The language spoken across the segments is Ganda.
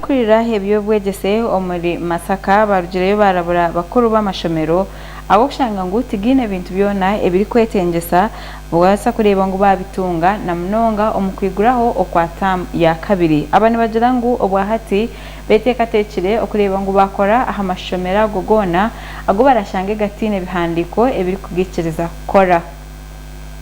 Abarikukurira ebyobwegese omuri Masaka barugireyo barabura bakuru b'amashomero abo kushanga ngo tigine bintu byona ebiri kwetengesa bwasa kureba ngo babitunga na mnonga omukwiguraho okwatam ya kabiri abani bagira ngo obwahati betekatekire okureba ngo bakora amashomera gogona ago barashange gatine bihandiko ebiri kugikiriza kora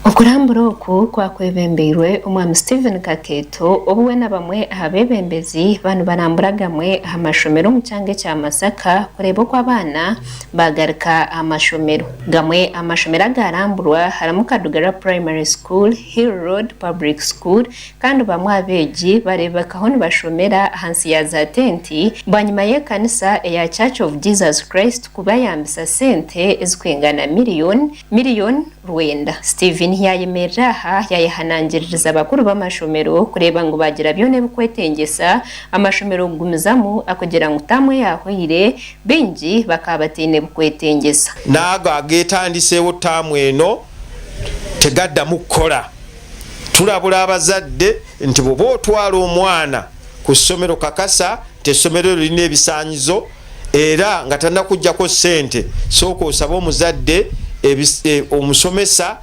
Okurambura oku kwakwebembeirwe omwami Stephen Kaketo obuwe na bamwe abebembezi banu baramburagamwe amashomero mu cyange cya Masaka kureba ko abana bagarika amashomero gamwe amashomero agaramburwa haramukadugara Primary School, Hill Road Public School kandi bamwe abeji bareba kahoni bashomera hansi ya za tenti banyuma ye kanisa ya Church of Jesus Christ kubayambisa sente ezikwengana miliyoni Rwenda. Stephen yayemeraha yayihanangiriza abakuru b'amashomero kureba ngo bagira byone bikwetengesa amashomero gumizamu akugera ngo tamwe yahwire benji bakabatine bikwetengesa nago agetandisewo tamwe eno tegadda mukola tulabula abazadde nti bobo twala omwana ku ssomero kakasa tesomero line ebisanyizo era nga tanda kujjako sente soko osaba omuzadde omusomesa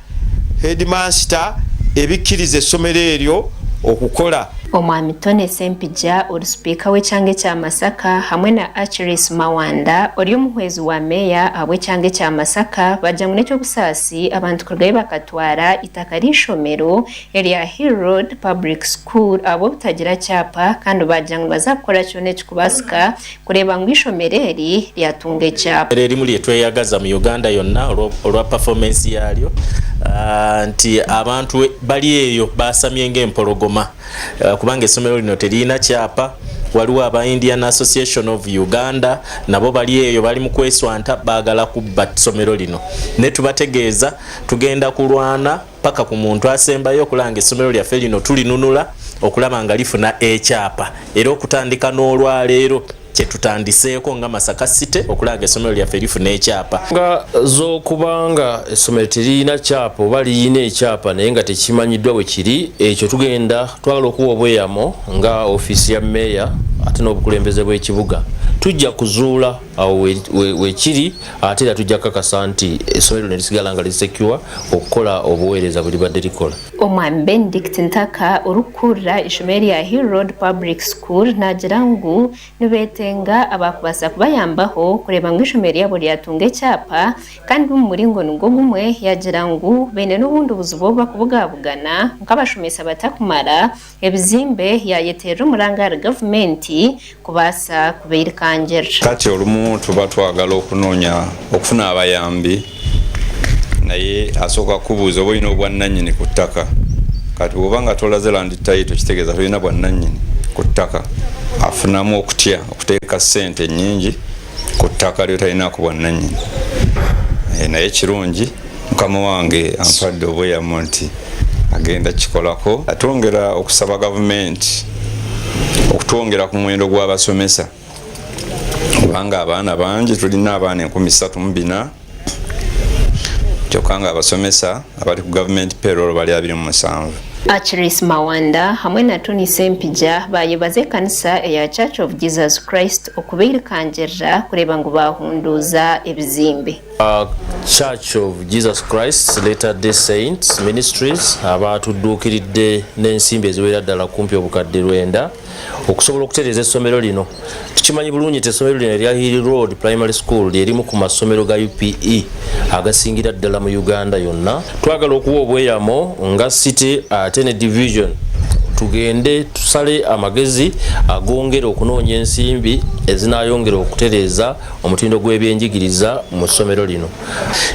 headmaster ebikirize essomero eryo okukola Omwami Tone Sempija uri speaker w'ecyange cya Masaka hamwe na Achilles Mawanda uri umuhwezi wa meya abw'ecyange cya Masaka bajya mu cyo busasi abantu kurgaye bakatwara itaka rishomero area Hill Road Public School abo butagira cyapa kandi bajya ngo bazakora cyone kubasika kureba ngo ishomereri lyatunge cyapa reri muri etweyagaza mu Uganda yonna olwa performance yalyo nti abantu bali eyo basamye ng'empologoma kubanga essomero lino terina kyapa waliwo aba Indian Association of Uganda nabo bali eyo bali mu kweswanta baagala kubba ssomero lino ne tubategeeza tugenda kulwana paka ku muntu asembayo okulanga essomero lyaffe lino tulinunula okulaba nga lifuna ekyapa era okutandika n'olwaleero kyetutandiseeko nga Masaka City okulanga essomero lyaffe lifuna ekyapa nga z'okubanga essomero terina kyapa oba liyina ekyapa naye nga tekimanyiddwa bwe kiri ekyo tugenda twagala okuwa obweyamo nga ofiisi ya meeya ate n'obukulembeze bw'ekibuga tujja kuzuula awo wekiri ate era tujja kakasa nti essomero ne lisigala nga lisecure okukola obuweereza bwe libadde likola Omwami Benedict Ntaka urukurira ishomero ya Hill Road Public School nagira ngo nibetenga abakubasa kubayambaho kureba ngo ishomero yabo lyatunga ecyapa kandi mu muringo ngo gumwe yagira ngo bene n'ubundi buzubo bakubugabugana nk'abashomesa batakumara ebizimbe yayetera umurangara government kubasa kubirikangera kati olumu tuba twagala okufuna abayambi naye asooka kubuuza oba olina obwannannyini ku ttaka kati bw'obanga tolaze land title kitegeeza tolina bwannannyini ku ttaka afunamu okutya okuteeka ssente nnyingi ku ttaka lyotalinaku bwannannyini naye kirungi mukama wange ampadde obweyamo nti agenda kikolako atwongera okusaba gavumenti okutwongera ku muwendo gw'abasomesa kubanga abaana bangi tulina abaana 34 kyokka nga abasomesa abali ku government payroll bali 27 Achilles Mawanda hamwe na Tony Sempija bayebaze kanisa ya Church of Jesus Christ okubirikangerera kureba ngo bahunduza ebizimbe Church of Jesus Christ Latter-day Saints Ministries abatuduukiridde n'ensimbi eziwera ddala kumpi obukadde 9 okusobola okutereeza essomero lino tukimanyi bulungi nti essomero lino erya Hill Road Primary School lyerimu ku masomero ga UPE agasingira ddala mu Uganda yonna twagala okuwa obweyamo nga city ate ne division tugende tusale amagezi agongera okunoonya ensimbi ezinayongera okutereeza omutindo gw'ebyenjigiriza mu ssomero lino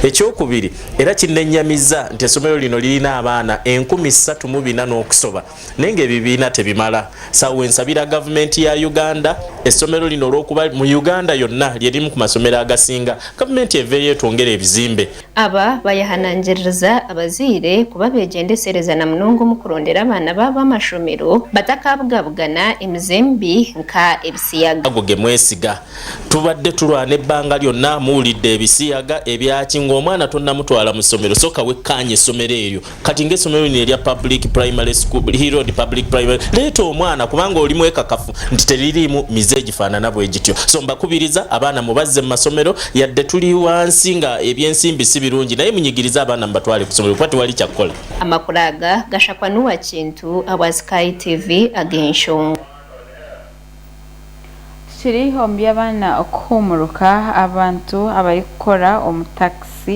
ekyokubiri era kinnenyamiza nti essomero lino lirina abaana 3400 n'okusoba naye ng'ebibiina tebimala sawe nsabira gavumenti ya Uganda essomero lino olw'okuba mu Uganda yonna lyerimu ku masomero agasinga gavumenti eveeyo etwongera ebizimbe aba bayahanangiriza abaziire kuba begendesereza na munongo mu kurondera abaana b'amashomero bataka bakabugabugana emizembi nka ebisiyaga agoge mwesiga tubadde tulwana ebbanga lyonna muwulidde ebisiyaga ebyaki ng'omwana tonnamutwala mu ssomero soka wekkanye essomero eryo kati ng'essomero lino erya public primary school Hill public primary leeta omwana kubanga oli mwekakafu nti teririimu mize egifaanana bwe gityo so mbakubiriza abaana mubazze mu masomero yadde tuli wansi nga ebyensimbi si birungi naye munyigiriza abaana mubatwale ku ssomero kuba tewali kyakukola amakulu aga gashakwanuwa kintu aba Sky TV ag'enshonga kiri hombi abana okuhumuruka abantu abari gukora omu taxi